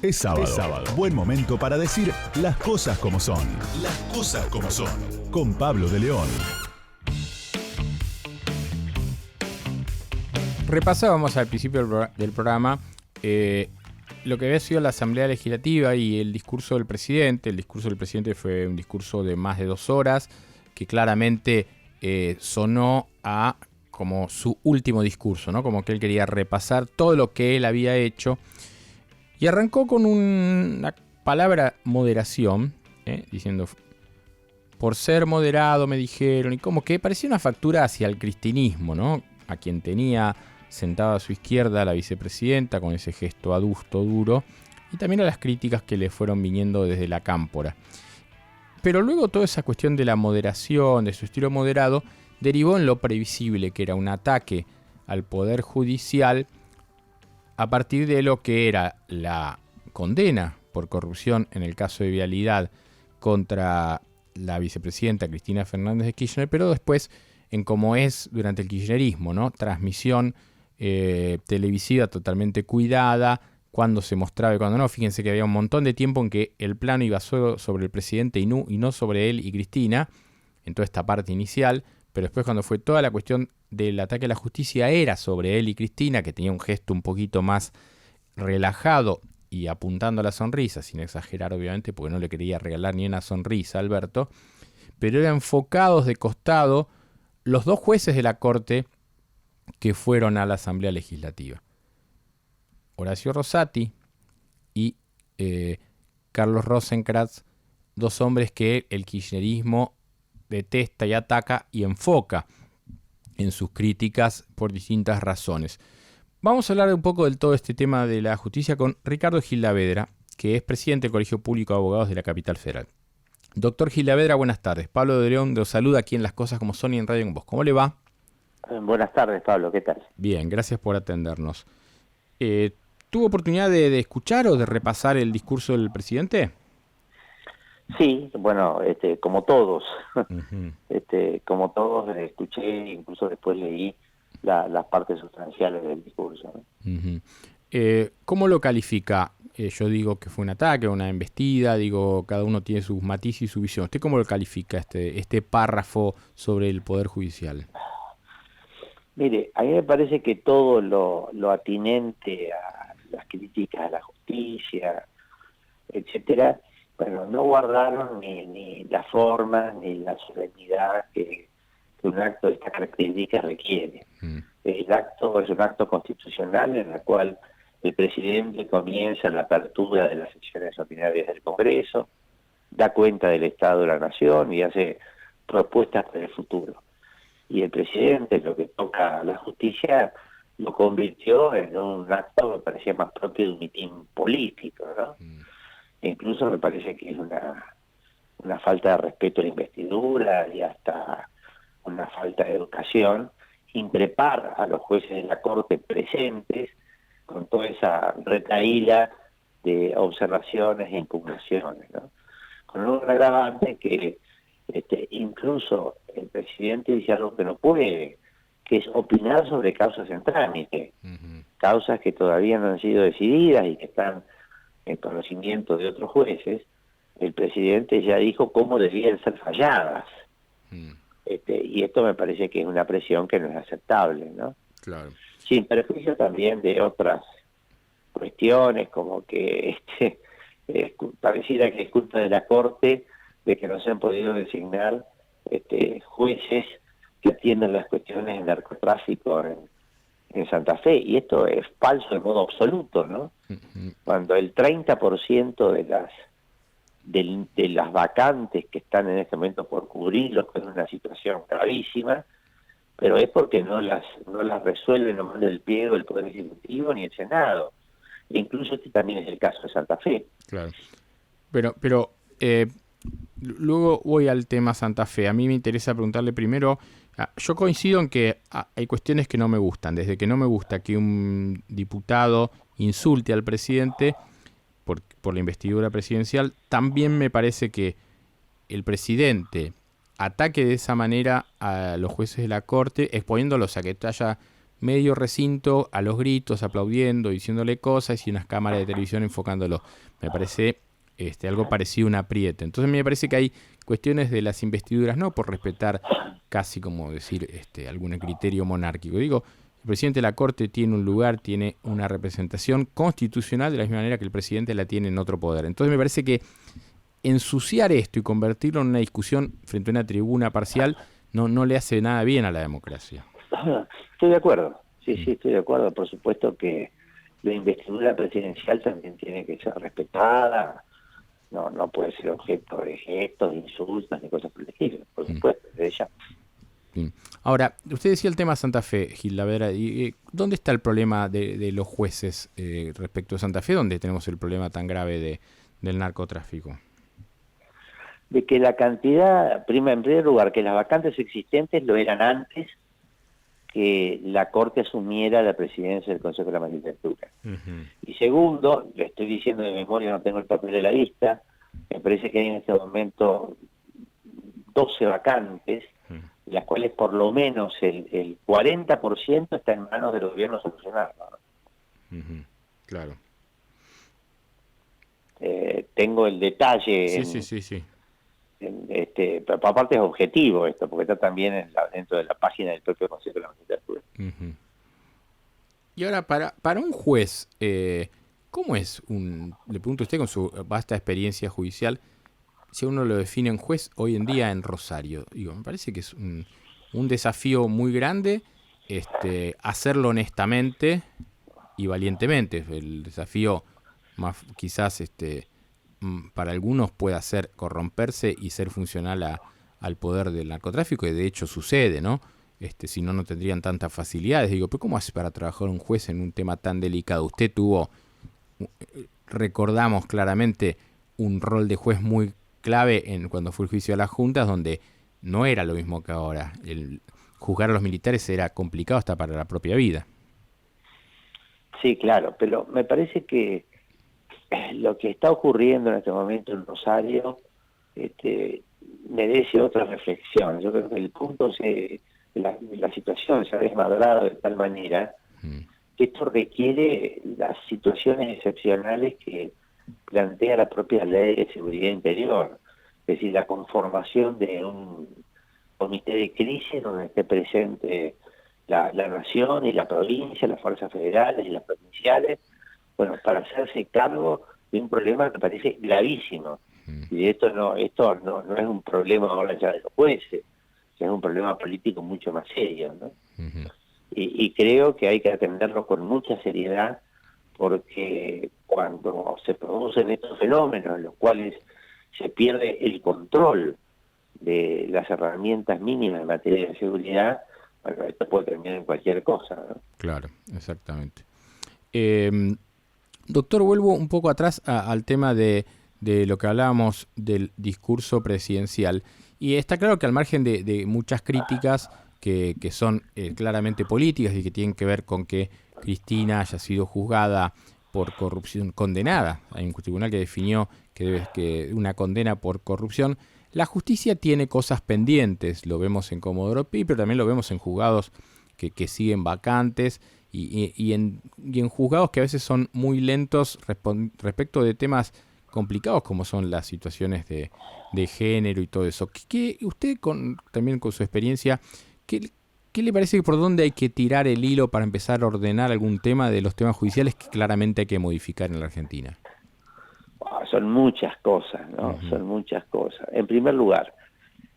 Es sábado. Buen momento para decir las cosas como son. Las cosas como son. Con Pablo de León. Repasábamos al principio del programa lo que había sido la Asamblea Legislativa y el discurso del presidente. El discurso del presidente fue un discurso de más de 2 horas que claramente sonó a como su último discurso, ¿no? Como que él quería repasar todo lo que él había hecho. Y arrancó con una palabra moderación, diciendo, por ser moderado me dijeron, y como que parecía una factura hacia el cristinismo, ¿no? A quien tenía sentada a su izquierda la vicepresidenta con ese gesto adusto, duro, y también a las críticas que le fueron viniendo desde la cámpora. Pero luego toda esa cuestión de la moderación, de su estilo moderado, derivó en lo previsible, que era un ataque al Poder Judicial a partir de lo que era la condena por corrupción en el caso de Vialidad contra la vicepresidenta Cristina Fernández de Kirchner, pero después en cómo es durante el kirchnerismo, ¿no? Transmisión televisiva totalmente cuidada, cuando se mostraba y cuando no. Fíjense que había un montón de tiempo en que el plano iba solo sobre el presidente y no sobre él y Cristina, en toda esta parte inicial, pero después cuando fue toda la cuestión del ataque a la justicia era sobre él y Cristina, que tenía un gesto un poquito más relajado y apuntando a la sonrisa, sin exagerar obviamente, porque no le quería regalar ni una sonrisa a Alberto, pero eran enfocados de costado los 2 jueces de la Corte que fueron a la Asamblea Legislativa. Horacio Rosati y Carlos Rosenkrantz, 2 hombres que el kirchnerismo detesta y ataca y enfoca en sus críticas por distintas razones. Vamos a hablar un poco de todo este tema de la justicia con Ricardo Gilavedra, que es presidente del Colegio Público de Abogados de la Capital Federal. Doctor Gilavedra, buenas tardes. Pablo de León los saluda aquí en Las Cosas Como Son y en Radio con Vos. ¿Cómo le va? Buenas tardes, Pablo. ¿Qué tal? Bien, gracias por atendernos. ¿Tuvo oportunidad de escuchar o de repasar el discurso del presidente? Sí, bueno, como todos, Uh-huh. como todos, escuché, incluso después leí las partes sustanciales del discurso, ¿no? Uh-huh. ¿Cómo lo califica? Yo digo que fue un ataque, una embestida, digo, cada uno tiene sus matices y su visión. ¿Usted cómo lo califica este párrafo sobre el Poder Judicial? Mire, a mí me parece que todo lo atinente a las críticas a la justicia, etcétera, bueno, no guardaron ni la forma ni la solemnidad que un acto de esta característica requiere. El acto es un acto constitucional en el cual el presidente comienza la apertura de las sesiones ordinarias del Congreso, da cuenta del Estado de la Nación y hace propuestas para el futuro. Y el presidente, lo que toca a la justicia, lo convirtió en un acto que parecía más propio de un mitin político, ¿no? Incluso me parece que es una falta de respeto a la investidura y hasta una falta de educación increpar a los jueces de la Corte presentes con toda esa retaíla de observaciones e impugnaciones, ¿no? Con un agravante que incluso el presidente dice algo que no puede, que es opinar sobre causas en trámite, causas que todavía no han sido decididas y que están en conocimiento de otros jueces. El presidente ya dijo cómo debían ser falladas. Y esto me parece que es una presión que no es aceptable, ¿no? Claro. Sin perjuicio también de otras cuestiones, como que pareciera que es culpa de la Corte de que no se han podido designar jueces que atiendan las cuestiones de narcotráfico en Santa Fe, y esto es falso de modo absoluto, ¿no? Cuando el 30% de las vacantes que están en este momento por cubrirlos, que es una situación gravísima, pero es porque no las resuelve nomás el pliego el Poder Ejecutivo ni el Senado. E incluso este también es el caso de Santa Fe. Claro. Pero luego voy al tema Santa Fe. A mí me interesa preguntarle primero, yo coincido en que hay cuestiones que no me gustan. Desde que no me gusta que un diputado insulte al presidente por la investidura presidencial, también me parece que el presidente ataque de esa manera a los jueces de la Corte, exponiéndolos a que haya medio recinto a los gritos, aplaudiendo, diciéndole cosas y unas cámaras de televisión enfocándolo. Me parece algo parecido a un apriete. Entonces me parece que hay cuestiones de las investiduras, no por respetar casi como decir algún criterio monárquico. Digo, el presidente de la Corte tiene un lugar, tiene una representación constitucional de la misma manera que el presidente la tiene en otro poder. Entonces me parece que ensuciar esto y convertirlo en una discusión frente a una tribuna parcial no le hace nada bien a la democracia. Estoy de acuerdo, sí, estoy de acuerdo. Por supuesto que la investidura presidencial también tiene que ser respetada, no puede ser objeto de gestos, de insultos, ni cosas por el estilo, por supuesto, de ella. Ahora, usted decía el tema Santa Fe, Gil Lavera, y ¿dónde está el problema de los jueces respecto a Santa Fe? ¿Dónde tenemos el problema tan grave del narcotráfico? De que la cantidad, en primer lugar, que las vacantes existentes lo eran antes que la Corte asumiera la presidencia del Consejo de la Magistratura. Y segundo, le estoy diciendo de memoria, no tengo el papel de la lista, me parece que hay en este momento 12 vacantes, las cuales por lo menos el 40% está en manos del gobierno solucionarlo. Claro. Tengo el detalle. Sí. Pero aparte es objetivo esto, porque está también dentro de la página del propio Consejo de la Magistratura. Y ahora, para un juez, ¿cómo es le pregunto a usted con su vasta experiencia judicial, si uno lo define en juez hoy en día en Rosario? Digo, me parece que es un desafío muy grande hacerlo honestamente y valientemente. El desafío más quizás para algunos pueda ser corromperse y ser funcional al poder del narcotráfico, y de hecho sucede, ¿no? Si no tendrían tantas facilidades. Digo, pero ¿cómo hace para trabajar un juez en un tema tan delicado? Usted recordamos claramente, un rol de juez muy clave cuando fue el juicio de las juntas, donde no era lo mismo que ahora. Juzgar a los militares era complicado hasta para la propia vida. Sí, claro, pero me parece que lo que está ocurriendo en este momento en Rosario merece otra reflexión. Yo creo que el punto la situación se ha desmadrado de tal manera que esto requiere las situaciones excepcionales que plantea la propia ley de seguridad interior, es decir, la conformación de un comité de crisis donde esté presente la nación y la provincia, las fuerzas federales y las provinciales, bueno, para hacerse cargo de un problema que parece gravísimo. Y esto no es un problema ahora ya de los jueces, es un problema político mucho más serio, ¿no? Y creo que hay que atenderlo con mucha seriedad, porque cuando se producen estos fenómenos en los cuales se pierde el control de las herramientas mínimas en materia de seguridad, bueno, esto puede terminar en cualquier cosa, ¿no? Claro, exactamente. Doctor, vuelvo un poco atrás al tema de lo que hablábamos del discurso presidencial. Y está claro que al margen de muchas críticas que son claramente políticas y que tienen que ver con que Cristina haya sido juzgada por corrupción, condenada, hay un tribunal que definió que una condena por corrupción, la justicia tiene cosas pendientes, lo vemos en Comodoro Pi, pero también lo vemos en juzgados que siguen vacantes y en juzgados que a veces son muy lentos respecto de temas complicados como son las situaciones de género y todo eso. ¿Qué usted también con su experiencia, ¿qué le parece que por dónde hay que tirar el hilo para empezar a ordenar algún tema de los temas judiciales que claramente hay que modificar en la Argentina? Son muchas cosas, ¿no? Son muchas cosas. En primer lugar,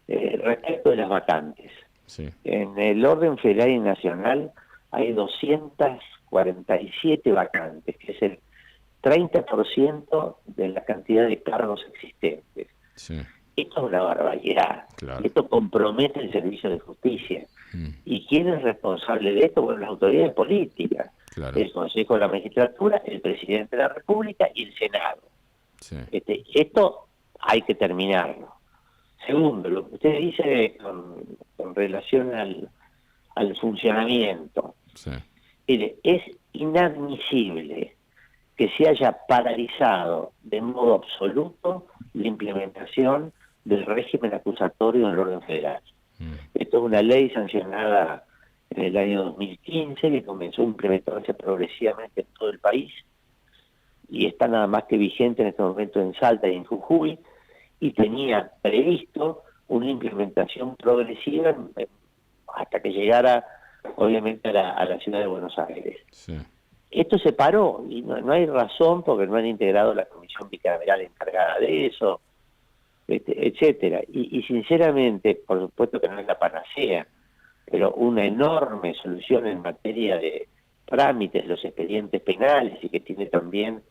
respecto de las vacantes. Sí. En el orden federal y nacional hay 247 vacantes, que es el 30% de la cantidad de cargos existentes. Sí. Esto es una barbaridad. Claro. Esto compromete el servicio de justicia. ¿Y quién es responsable de esto? Bueno, las autoridades políticas. Claro. El Consejo de la Magistratura, el Presidente de la República y el Senado. Sí. Esto hay que terminarlo. Segundo, lo que usted dice con relación al funcionamiento. Sí. Mire, es inadmisible que se haya paralizado de modo absoluto la implementación del régimen acusatorio del orden federal. Esto es una ley sancionada en el año 2015, que comenzó a implementarse progresivamente en todo el país, y está nada más que vigente en este momento en Salta y en Jujuy, y tenía previsto una implementación progresiva hasta que llegara, obviamente, a la ciudad de Buenos Aires. Sí. Esto se paró, y no hay razón porque no han integrado la comisión bicameral encargada de eso, etcétera. Y sinceramente, por supuesto que no es la panacea, pero una enorme solución en materia de trámites, los expedientes penales, y que tiene también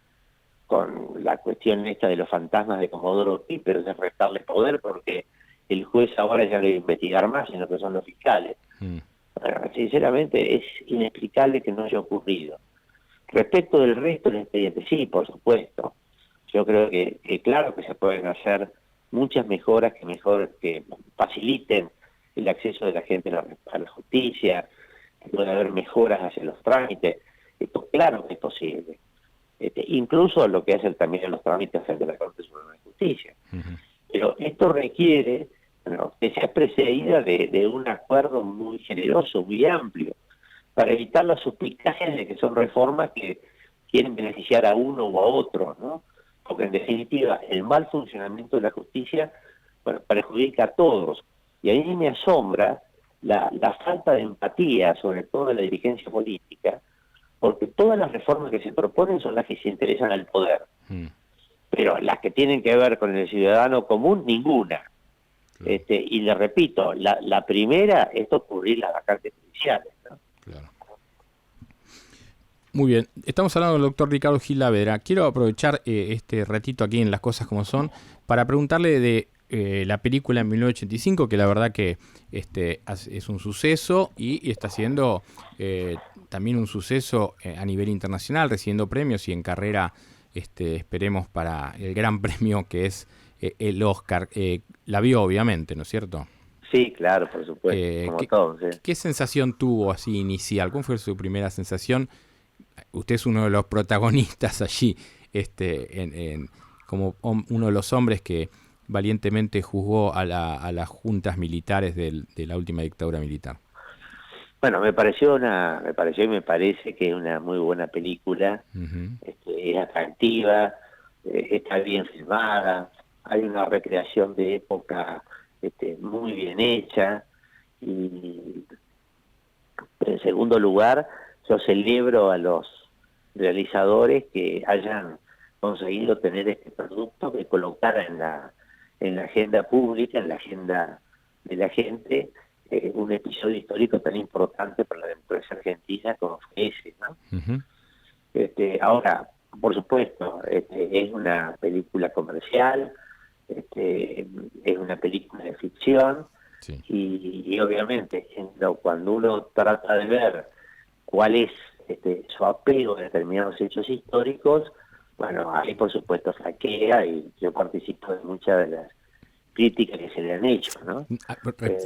con la cuestión esta de los fantasmas de Comodoro Pi, pero de restarles poder, porque el juez ahora ya no debe investigar más, sino que son los fiscales. Bueno, sinceramente es inexplicable que no haya ocurrido. Respecto del resto del expediente, sí, por supuesto. Yo creo que claro que se pueden hacer muchas mejoras que faciliten el acceso de la gente a la justicia, que puede haber mejoras hacia los trámites. Esto claro que es posible. Incluso lo que hacen también los trámites frente a la Corte Suprema de Justicia. Pero esto requiere que sea precedida de un acuerdo muy generoso, muy amplio, para evitar las suspicacias de que son reformas que quieren beneficiar a uno o a otro, ¿no? Porque en definitiva el mal funcionamiento de la justicia, bueno, perjudica a todos. Y a mí me asombra la falta de empatía, sobre todo de la dirigencia política, porque todas las reformas que se proponen son las que se interesan al poder. Pero las que tienen que ver con el ciudadano común, ninguna. Claro. Y le repito, la primera es ocurrir las vacantes judiciales, ¿no? Claro. Muy bien, estamos hablando del doctor Ricardo Gil Saavedra. Quiero aprovechar este ratito aquí en Las Cosas Como Son para preguntarle de la película en 1985, que la verdad que es un suceso y está siendo también un suceso a nivel internacional, recibiendo premios y en carrera esperemos para el gran premio que es el Oscar. La vio obviamente, ¿no es cierto? Sí, claro, por supuesto, como todos. ¿Qué sensación tuvo así inicial? ¿Cómo fue su primera sensación? Usted es uno de los protagonistas allí, como uno de los hombres que valientemente juzgó a las juntas militares de la última dictadura militar. Bueno, me pareció y me parece que es una muy buena película. Es atractiva, está bien filmada, hay una recreación de época muy bien hecha, y en segundo lugar yo celebro a los realizadores que hayan conseguido tener este producto que colocara en la agenda pública, en la agenda de la gente, un episodio histórico tan importante para la democracia argentina como fue ese, ¿no? Ahora, por supuesto, es una película comercial, es una película de ficción, sí. Y obviamente cuando uno trata de ver cuál es su apego a determinados hechos históricos, bueno, ahí por supuesto flaquea, y yo participo de muchas de las críticas que se le han hecho, ¿no?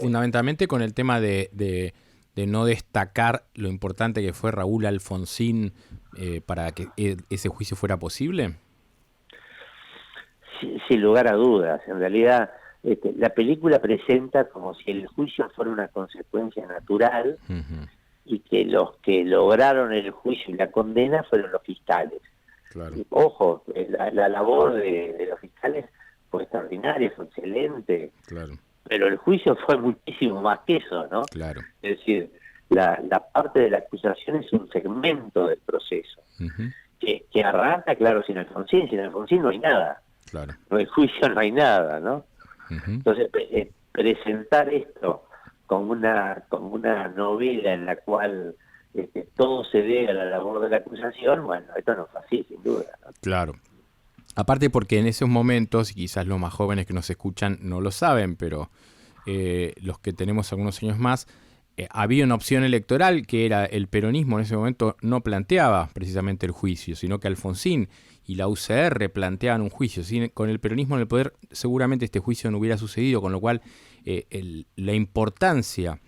Fundamentalmente con el tema de no destacar lo importante que fue Raúl Alfonsín para que ese juicio fuera posible. Sin lugar a dudas. En realidad, la película presenta como si el juicio fuera una consecuencia natural, y que los que lograron el juicio y la condena fueron los fiscales. Claro. Y, ojo, la labor de los fiscales fue extraordinaria, fue excelente. Claro. Pero el juicio fue muchísimo más que eso, ¿no? Claro. Es decir, la parte de la acusación es un segmento del proceso, que arranca, claro, sin Alfonsín no hay nada. Claro. No hay juicio, no hay nada, ¿no? Entonces, presentar esto como una novela en la cual todo se debe a la labor de la acusación, bueno, esto no fue así, sin duda, ¿no? Claro. Aparte porque en esos momentos, y quizás los más jóvenes que nos escuchan no lo saben, pero los que tenemos algunos años más, había una opción electoral que era el peronismo en ese momento no planteaba precisamente el juicio, sino que Alfonsín y la UCR planteaban un juicio. Con el peronismo en el poder seguramente este juicio no hubiera sucedido, con lo cual la importancia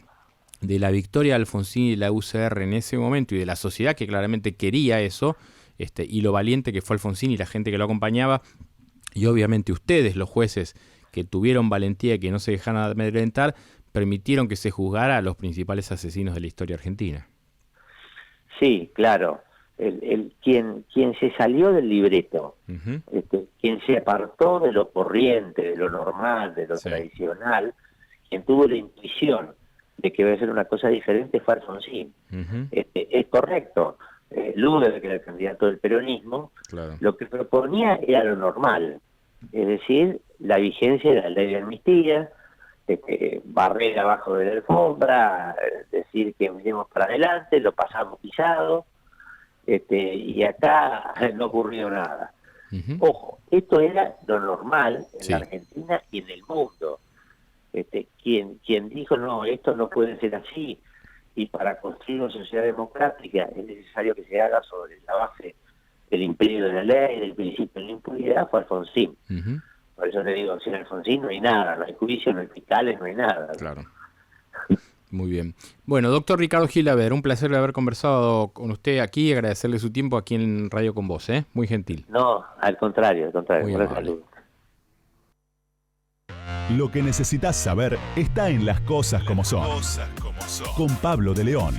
de la victoria de Alfonsín y la UCR en ese momento y de la sociedad que claramente quería eso, y lo valiente que fue Alfonsín y la gente que lo acompañaba, y obviamente ustedes, los jueces, que tuvieron valentía y que no se dejaron amedrentar, permitieron que se juzgara a los principales asesinos de la historia argentina. Sí, claro. Quien se salió del libreto, quien se apartó de lo corriente, de lo normal, de lo tradicional, quien tuvo la intuición de que iba a ser una cosa diferente fue Alfonsín. Es correcto. Luder, que era el candidato del peronismo, lo que proponía era lo normal, es decir, la vigencia de la ley de amnistía, barrer abajo de la alfombra, decir que miremos para adelante, lo pasamos pisado, y acá no ocurrió nada. Ojo, esto era lo normal en la Argentina y en el mundo. Quien dijo, no, esto no puede ser así, y para construir una sociedad democrática es necesario que se haga sobre la base del imperio de la ley, del principio de la impunidad, fue Alfonsín. Por eso le digo, sin Alfonsín no hay nada, no hay juicio, no hay fiscales, no hay nada. Claro. Muy bien. Bueno, doctor Ricardo Gilaver, un placer de haber conversado con usted aquí y agradecerle su tiempo aquí en Radio con Vos, ¿eh? Muy gentil. No, al contrario, Muy amable. Lo que necesitas saber está en Las Cosas como son. Con Pablo de León.